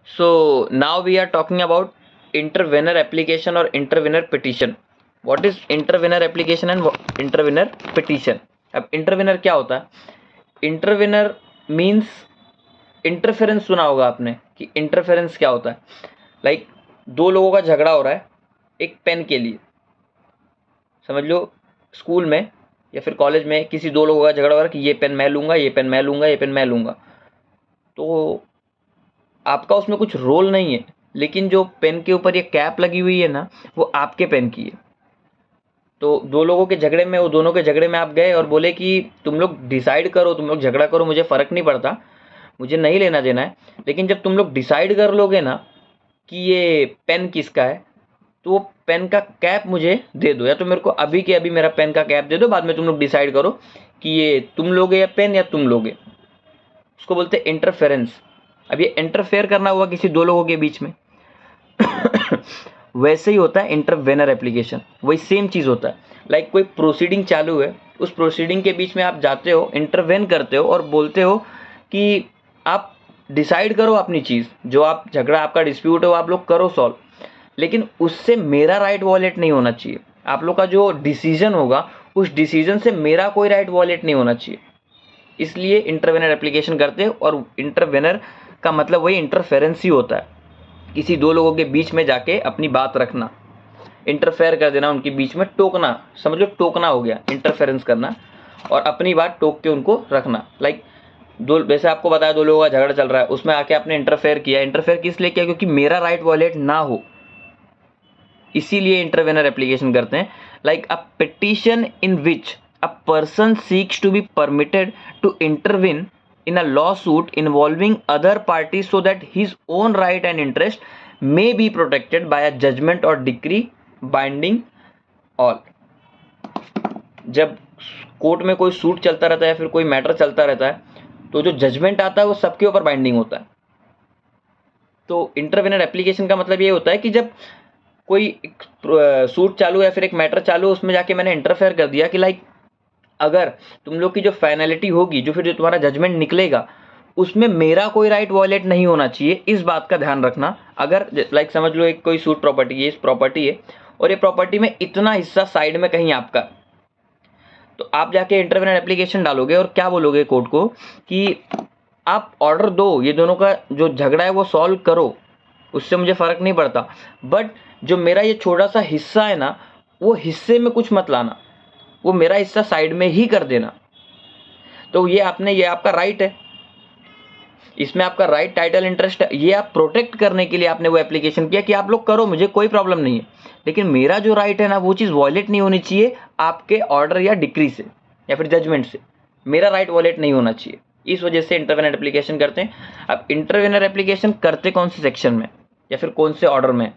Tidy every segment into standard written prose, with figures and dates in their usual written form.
So now we are talking about intervenor application or intervenor petition. What is intervenor application and intervenor petition? अब intervenor क्या होता है? Intervenor means interference सुना होगा आपने कि इंटरफेरेंस क्या होता है. लाइक दो लोगों का झगड़ा हो रहा है एक पेन के लिए. समझ लो स्कूल में या फिर कॉलेज में किसी दो लोगों का झगड़ा हो रहा है कि ये पेन मैं लूँगा, ये पेन मैं लूँगा, ये पेन मैं लूँगा. तो आपका उसमें कुछ रोल नहीं है, लेकिन जो पेन के ऊपर ये कैप लगी हुई है ना, वो आपके पेन की है. तो दो लोगों के झगड़े में, वो दोनों के झगड़े में आप गए और बोले कि तुम लोग डिसाइड करो, तुम लोग झगड़ा करो, मुझे फ़र्क नहीं पड़ता, मुझे नहीं लेना देना है. लेकिन जब तुम लोग डिसाइड कर लोगे ना कि ये पेन किसका है, तो वो पेन का कैप मुझे दे दो, या तो मेरे को अभी के अभी मेरा पेन का कैप दे दो, बाद में तुम लोग डिसाइड करो कि ये तुम लोगे या पेन या तुम लोगे. उसको बोलते हैं इंटरफेरेंस. अब ये इंटरफेयर करना हुआ किसी दो लोगों के बीच में. वैसे ही होता है इंटरवेनर एप्लीकेशन, वही सेम चीज़ होता है. लाइक कोई प्रोसीडिंग चालू है, उस प्रोसीडिंग के बीच में आप जाते हो, इंटरवेन करते हो और बोलते हो कि आप डिसाइड करो अपनी चीज़, जो आप झगड़ा आपका डिस्प्यूट है वो आप लोग करो सॉल्व, लेकिन उससे मेरा राइट वॉलेट नहीं होना चाहिए. आप लोग का जो डिसीजन होगा उस डिसीजन से मेरा कोई राइट वॉलेट नहीं होना चाहिए. इसलिए इंटरवेनर एप्लीकेशन करते हैं. और इंटरवेनर का मतलब वही इंटरफेरेंस ही होता है, किसी दो लोगों के बीच में जाके अपनी बात रखना, इंटरफेयर कर देना उनके बीच में, टोकना. समझ लो टोकना हो गया इंटरफेरेंस करना, और अपनी बात टोक के उनको रखना. लाइक दो, वैसे आपको बताया दो लोगों का झगड़ा चल रहा है, उसमें आके आपने इंटरफेयर किया. इंटरफेयर किस लिए किया? क्योंकि मेरा राइट वॉलेट ना हो, इसीलिए इंटरवेनर एप्लीकेशन करते हैं. Like a petition in which a person seeks to be permitted to intervene in a lawsuit involving other parties so that his own right and interest may be protected by a judgment or decree binding all. जब court में कोई suit चलता रहता है या फिर कोई matter चलता रहता है, तो जो जजमेंट आता है वो सबके ऊपर बाइंडिंग होता है. तो इंटरवेनर एप्लीकेशन का मतलब ये होता है कि जब कोई सूट चालू या फिर एक मैटर चालू, उसमें जाके मैंने इंटरफेयर कर दिया कि लाइक अगर तुम लोग की जो फाइनलिटी होगी, जो फिर जो तुम्हारा जजमेंट निकलेगा, उसमें मेरा कोई राइट वॉलेट नहीं होना चाहिए. इस बात का ध्यान रखना. अगर लाइक समझ लो एक कोई सूट प्रॉपर्टी है, इस प्रॉपर्टी है और ये प्रॉपर्टी में इतना हिस्सा साइड में कहीं आपका, तो आप जाके इंटरवेनर एप्लीकेशन डालोगे और क्या बोलोगे कोर्ट को कि आप ऑर्डर दो, ये दोनों का जो झगड़ा है वो सॉल्व करो, उससे मुझे फ़र्क नहीं पड़ता, बट जो मेरा ये छोटा सा हिस्सा है ना, वो हिस्से में कुछ मत लाना, वो मेरा हिस्सा साइड में ही कर देना. तो ये आपका राइट है, इसमें आपका राइट टाइटल इंटरेस्ट है, ये आप प्रोटेक्ट करने के लिए आपने वो एप्लीकेशन किया कि आप लोग करो, मुझे कोई प्रॉब्लम नहीं है, लेकिन मेरा जो राइट है ना, वो चीज़ वॉलेट नहीं होनी चाहिए आपके ऑर्डर या डिक्री से या फिर जजमेंट से. मेरा राइट वॉलेट नहीं होना चाहिए. इस वजह से इंटरवेनर एप्लीकेशन करते हैं. अब इंटरवेनर एप्लीकेशन करते कौन से सेक्शन में या फिर कौन से ऑर्डर में?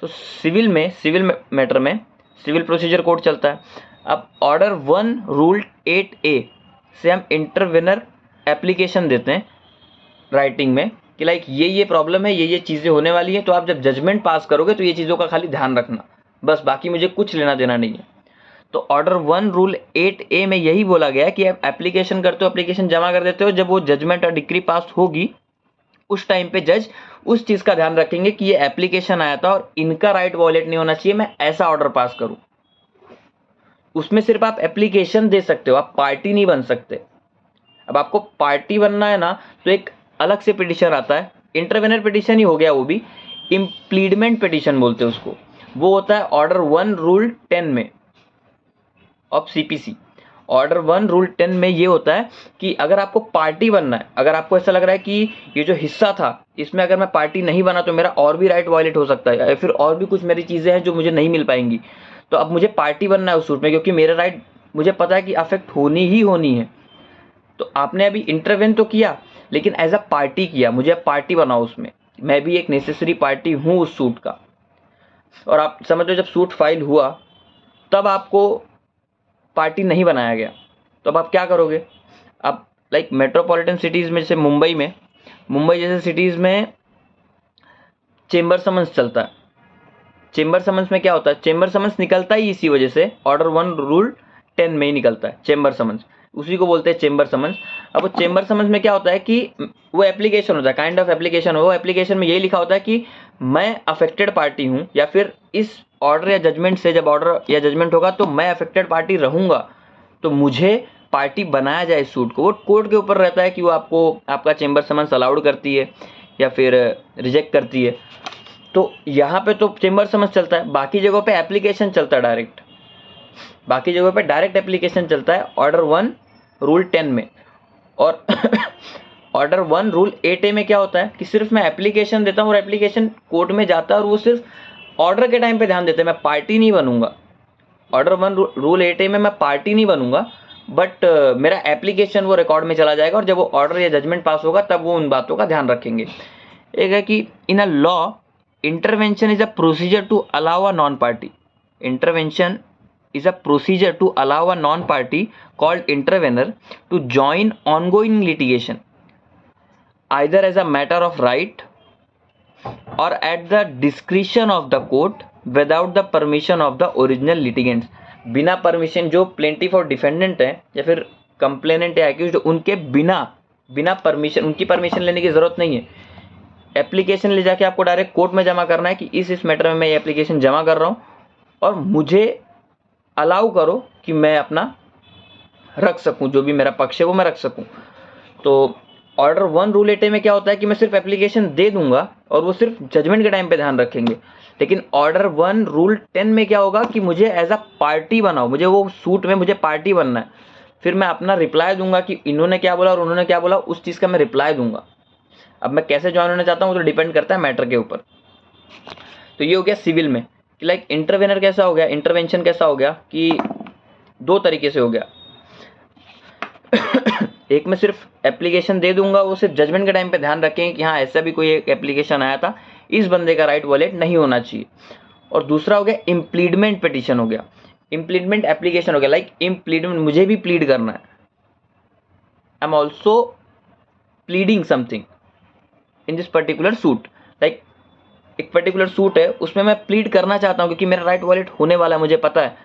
तो सिविल मैटर में सिविल प्रोसीजर कोड चलता है. अब ऑर्डर 1 रूल 8A से हम इंटरवेनर एप्लीकेशन देते हैं राइटिंग में कि लाइक ये प्रॉब्लम है, ये चीज़ें होने वाली हैं, तो आप जब जजमेंट पास करोगे तो ये चीज़ों का खाली ध्यान रखना, बस, बाकी मुझे कुछ लेना देना नहीं है. तो ऑर्डर 1 रूल 8A में यही बोला गया कि आप एप्लीकेशन करते हो, एप्लीकेशन जमा कर देते हो, जब वो जजमेंट और डिक्री पास होगी उस टाइम पे जज उस चीज़ का ध्यान रखेंगे कि ये एप्लीकेशन आया था और इनका राइट वॉलेट नहीं होना चाहिए, मैं ऐसा ऑर्डर पास करूं. उसमें सिर्फ आप एप्लीकेशन दे सकते हो, आप पार्टी नहीं बन सकते. अब आपको पार्टी बनना है ना, तो एक अलग से पिटीशन आता है, इंटरवेनर पिटीशन ही हो गया वो भी, इम्प्लीडमेंट पिटीशन बोलते हैं उसको. वो होता है ऑर्डर 1 रूल 10 में ऑफ CPC. ऑर्डर 1 रूल 10 में ये होता है कि अगर आपको पार्टी बनना है, अगर आपको ऐसा लग रहा है कि ये जो हिस्सा था इसमें अगर मैं पार्टी नहीं बना तो मेरा और भी राइट वायलेट हो सकता है या फिर और भी कुछ मेरी चीज़ें हैं जो मुझे नहीं मिल पाएंगी, तो अब मुझे पार्टी बनना है उस सूट में, क्योंकि मेरा राइट मुझे पता है कि अफेक्ट होनी ही होनी है. तो आपने अभी इंटरवेन तो किया, लेकिन एज अ पार्टी किया, मुझे अब पार्टी बनाओ उसमें, मैं भी एक नेसेसरी पार्टी हूँ उस सूट का. और आप समझ लो जब सूट फाइल हुआ तब आपको पार्टी नहीं बनाया गया, तो अब आप क्या करोगे? अब लाइक मेट्रोपॉलिटन सिटीज़ में, जैसे मुंबई जैसे सिटीज़ में चेंबर समन्स चलता है. चेंबर समन्स में क्या होता है? चेंबर समन्स निकलता ही इसी वजह से ऑर्डर 1 रूल 10 में ही निकलता है चेंबर समन्स. उसी को बोलते हैं चेंबर समन्स। अब वो चेंबर समन्स में क्या होता है कि वो एप्लीकेशन होता है, काइंड ऑफ एप्लीकेशन। वो एप्लीकेशन में यही लिखा होता है कि मैं अफेक्टेड पार्टी हूँ, या फिर इस ऑर्डर या जजमेंट से जब ऑर्डर या जजमेंट होगा तो मैं अफेक्टेड पार्टी रहूँगा, तो मुझे पार्टी बनाया जाए इस सूट को। वो कोर्ट के ऊपर रहता है कि वो आपको आपका चेंबर समन्स अलाउड करती है या फिर रिजेक्ट करती है। तो यहाँ पे तो चेंबर समन्स चलता है, बाकी जगहों पे एप्लीकेशन चलता है डायरेक्ट, बाकी जगहों पे डायरेक्ट एप्लीकेशन चलता है ऑर्डर 1 रूल 10 में। और ऑर्डर 1 रूल 8A में क्या होता है कि सिर्फ मैं एप्लीकेशन देता हूँ और एप्लीकेशन कोर्ट में जाता है और वो सिर्फ ऑर्डर के टाइम पे ध्यान देते हैं, मैं पार्टी नहीं बनूंगा। ऑर्डर 1 रूल 8A में मैं पार्टी नहीं बनूंगा, बट मेरा एप्लीकेशन वो रिकॉर्ड में चला जाएगा और जब वो ऑर्डर या जजमेंट पास होगा तब वो उन बातों का ध्यान रखेंगे। एक है कि in a law intervention is a procedure to allow a non party. Intervention is a procedure to allow a non-party called intervener to join ongoing litigation either as a matter of right or at the discretion of the court without the permission of the original litigants। बिना permission जो plaintiff और defendant है या फिर complainant या accused, उनके बिना permission, उनकी परमिशन लेने की जरूरत नहीं है। एप्लीकेशन ले जाके आपको डायरेक्ट कोर्ट में जमा करना है कि इस मैटर में मैं ये एप्लीकेशन जमा कर रहा हूँ और मुझे अलाउ करो कि मैं अपना रख सकूं, जो भी मेरा पक्ष है वो मैं रख सकूं। तो ऑर्डर 1 रूल 8A में क्या होता है कि मैं सिर्फ एप्लीकेशन दे दूंगा और वो सिर्फ जजमेंट के टाइम पे ध्यान रखेंगे। लेकिन ऑर्डर 1 रूल 10 में क्या होगा कि मुझे एज अ पार्टी बनाओ, मुझे वो सूट में मुझे पार्टी बनना है, फिर मैं अपना रिप्लाई दूंगा कि इन्होंने क्या बोला और उन्होंने क्या बोला, उस चीज़ का मैं रिप्लाई दूंगा। अब मैं कैसे ज्वाइन होना चाहता हूँ तो डिपेंड करता है मैटर के ऊपर। तो ये हो गया सिविल में कि लाइक इंटरवेनर कैसा हो गया, इंटरवेंशन कैसा हो गया कि 2 तरीके से हो गया। एक में सिर्फ एप्लीकेशन दे दूंगा, वो सिर्फ जजमेंट के टाइम पे ध्यान रखेंगे कि हाँ ऐसा भी कोई एक एप्लीकेशन आया था, इस बंदे का राइट वॉलेट नहीं होना चाहिए। और दूसरा हो गया इम्प्लीडमेंट पिटीशन हो गया, इम्प्लीडमेंट एप्लीकेशन हो गया। लाइक इम्प्लीडमेंट, मुझे भी प्लीड करना है, I am also pleading something in this particular suit. Like एक पर्टिकुलर सूट है, उसमें मैं प्लीड करना चाहता हूँ क्योंकि मेरा राइट वॉलेट होने वाला है, मुझे पता है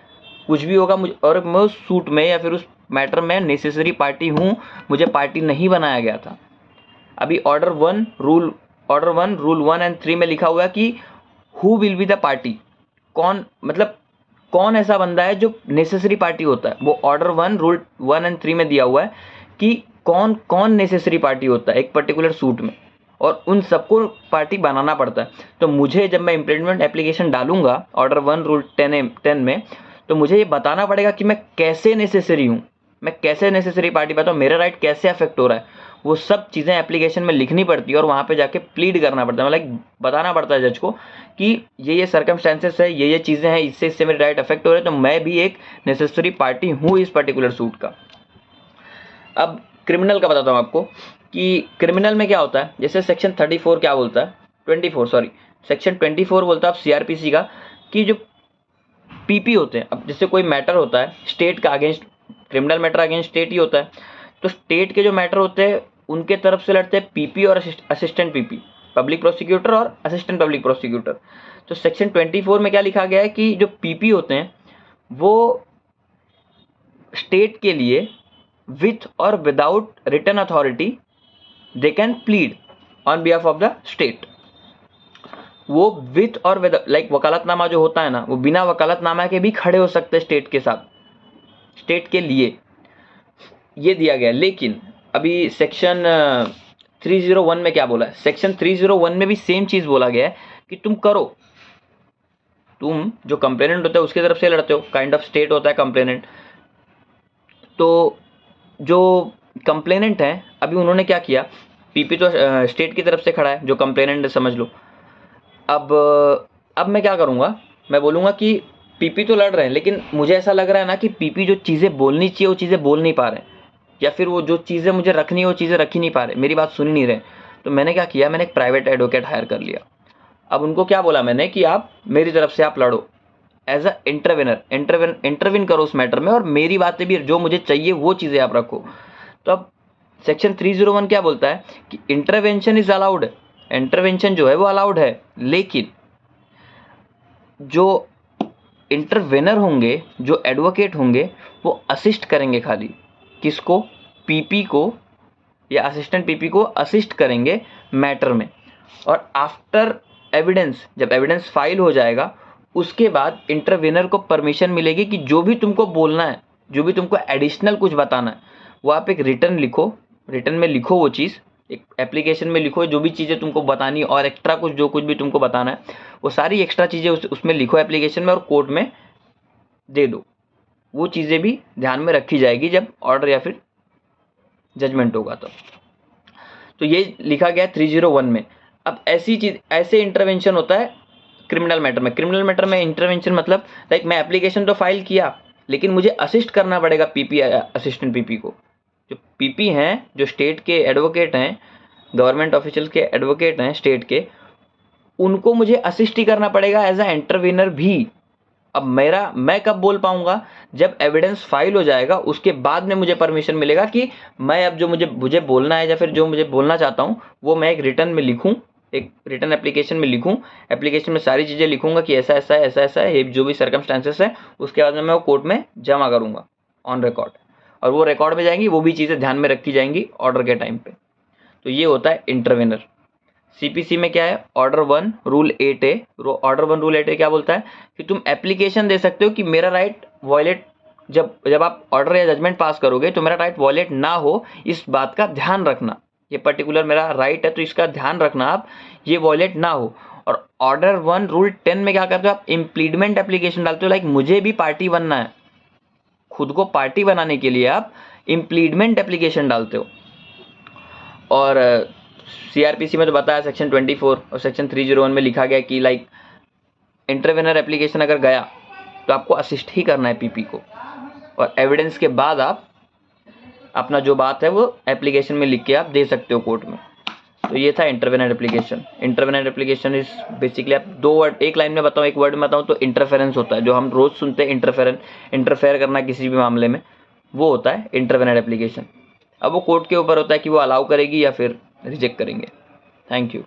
कुछ भी होगा मुझे, और मैं उस सूट में या फिर उस मैटर में नेसेसरी पार्टी हूँ, मुझे पार्टी नहीं बनाया गया था। अभी ऑर्डर 1 रूल 1 एंड 3 में लिखा हुआ है कि who will be the party, कौन, मतलब कौन ऐसा बंदा है जो नेसेसरी पार्टी होता है। वो ऑर्डर 1 रूल 1 एंड 3 में दिया हुआ है कि कौन कौन नेसेसरी पार्टी होता है एक पर्टिकुलर सूट में, और उन सबको पार्टी बनाना पड़ता है। तो मुझे जब मैं इम्प्लीडमेंट एप्लीकेशन डालूंगा ऑर्डर 1 रूल 10 में, तो मुझे ये बताना पड़ेगा कि मैं कैसे नेसेसरी हूँ, मैं कैसे नेसेसरी पार्टी बताऊँ, मेरा राइट कैसे अफेक्ट हो रहा है, वो सब चीज़ें एप्लीकेशन में लिखनी पड़ती है और वहाँ पे जाके प्लीड करना पड़ता है। मतलब बताना पड़ता है जज को कि ये सर्कमस्टेंसेस है, ये चीज़ें हैं, इससे मेरे राइट अफेक्ट हो रहे हैं, तो मैं भी एक नेसेसरी पार्टी हूँ इस पर्टिकुलर सूट का। अब क्रिमिनल का बताता हूँ आपको कि क्रिमिनल में क्या होता है। जैसे सेक्शन 34 क्या बोलता है, 24 सॉरी, सेक्शन 24 बोलता है आप सीआरपीसी का कि जो पीपी होते हैं, अब जैसे कोई मैटर होता है स्टेट का against, criminal matter against state ही होता है, तो स्टेट के जो मैटर होते हैं उनके तरफ से लड़ते हैं पीपी और असिस्टेंट पीपी, पब्लिक प्रोसिक्यूटर और असिस्टेंट पब्लिक प्रोसिक्यूटर। तो सेक्शन 24 में क्या लिखा गया है कि जो पीपी होते हैं वो स्टेट के लिए विथ और without written authority they can plead on behalf of the state. वो विथ और विद, लाइक वकालतनामा जो होता है ना, वो बिना वकालतनामा के भी खड़े हो सकते हैं स्टेट के साथ, स्टेट के लिए, ये दिया गया। लेकिन अभी सेक्शन 301 में क्या बोला है, सेक्शन 301 में भी सेम चीज बोला गया है कि तुम करो, तुम जो कंप्लेनेंट होता है उसकी तरफ से लड़ते हो, काइंड ऑफ स्टेट होता है कंप्लेनेंट। तो जो कंप्लेनेंट है अभी उन्होंने क्या किया, पीपी तो स्टेट की तरफ से खड़ा है, जो कंप्लेनेंट समझ लो। अब मैं क्या करूँगा, मैं बोलूँगा कि पीपी तो लड़ रहे हैं लेकिन मुझे ऐसा लग रहा है ना कि पीपी जो चीज़ें बोलनी चाहिए वो चीज़ें बोल नहीं पा रहे हैं, या फिर वो जो चीज़ें मुझे रखनी है वो चीज़ें रख ही नहीं पा रहे, मेरी बात सुन ही नहीं रहे। तो मैंने क्या किया, मैंने एक प्राइवेट एडवोकेट हायर कर लिया। अब उनको क्या बोला मैंने कि आप मेरी तरफ से आप लड़ो एज अ इंटरवेनर, इंटरविन करो उस मैटर में, और मेरी बातें भी जो मुझे चाहिए वो चीज़ें आप रखो। तो अब सेक्शन 301 क्या बोलता है कि इंटरवेंशन इज अलाउड, इंटरवेंशन जो है वो अलाउड है, लेकिन जो इंटरवेनर होंगे, जो एडवोकेट होंगे, वो असिस्ट करेंगे खाली, किसको, पीपी को या असिस्टेंट पीपी को असिस्ट करेंगे मैटर में। और आफ्टर एविडेंस, जब एविडेंस फाइल हो जाएगा उसके बाद इंटरवेनर को परमिशन मिलेगी कि जो भी तुमको बोलना है, जो भी तुमको एडिशनल कुछ बताना है, वो आप एक रिटर्न लिखो, रिटर्न में लिखो, वो चीज़ एक एप्लीकेशन में लिखो, जो भी चीज़ें तुमको बतानी और एक्स्ट्रा कुछ जो कुछ भी तुमको बताना है वो सारी एक्स्ट्रा चीज़ें उसमें लिखो एप्लीकेशन में और कोर्ट में दे दो। वो चीज़ें भी ध्यान में रखी जाएगी जब ऑर्डर या फिर जजमेंट होगा तब। तो ये लिखा गया 301 में। अब ऐसी चीज़, ऐसे इंटरवेंशन होता है क्रिमिनल मैटर में। क्रिमिनल मैटर में इंटरवेंशन मतलब लाइक मैं एप्लीकेशन तो फाइल किया लेकिन मुझे असिस्ट करना पड़ेगा पीपी, असिस्टेंट पीपी को। जो पीपी हैं, जो स्टेट के एडवोकेट हैं, गवर्नमेंट ऑफिशियल के एडवोकेट हैं स्टेट के, उनको मुझे असिस्ट ही करना पड़ेगा एज अ इंटरवीनर भी। अब मैं कब बोल पाऊंगा, जब एविडेंस फाइल हो जाएगा उसके बाद में मुझे परमिशन मिलेगा कि मैं अब जो मुझे बोलना है या फिर जो मुझे बोलना चाहता हूँ वो मैं एक रिटर्न में लिखूं, एक रिटर्न एप्लीकेशन में लिखूं। एप्लीकेशन में सारी चीज़ें लिखूंगा कि ऐसा ऐसा है, ऐसा ऐसा है, ये जो भी सर्कमस्टांसेस है, उसके बाद में मैं वो कोर्ट में जमा करूंगा ऑन रिकॉर्ड, और वो रिकॉर्ड में जाएंगी, वो भी चीज़ें ध्यान में रखी जाएंगी ऑर्डर के टाइम पे। तो ये होता है इंटरवेनर। सीपीसी में क्या है, order 1 rule 8A। Order 1 rule 8A क्या बोलता है कि तुम एप्लीकेशन दे सकते हो कि मेरा राइट वॉयलेट, जब आप ऑर्डर या जजमेंट पास करोगे तो मेरा राइट वॉयलेट ना हो, इस बात का ध्यान रखना। ये पर्टिकुलर मेरा राइट है तो इसका ध्यान रखना आप, ये वॉयलेट ना हो। और ऑर्डर 1 रूल 10 में क्या करते हो आप, इम्प्लीडमेंट एप्लीकेशन डालते हो। लाइक मुझे भी पार्टी बनना है, खुद को पार्टी बनाने के लिए आप इम्प्लीडमेंट एप्लीकेशन डालते हो। और सीआरपीसी में तो बताया सेक्शन 24 और सेक्शन 301 में लिखा गया कि लाइक इंटरवेनर एप्लीकेशन अगर गया तो आपको असिस्ट ही करना है पीपी को, और एविडेंस के बाद आप अपना जो बात है वो एप्लीकेशन में लिख के आप दे सकते हो कोर्ट में। तो ये था intervener application. Intervener application is basically, आप दो वर्ड एक लाइन में बताऊँ, एक वर्ड में बताऊँ तो इंटरफेरेंस होता है, जो हम रोज सुनते हैं इंटरफेयर करना किसी भी मामले में, वो होता है इंटरवेनर एप्लीकेशन। अब वो कोर्ट के ऊपर होता है कि वो अलाउ करेगी या फिर रिजेक्ट करेंगे। Thank you.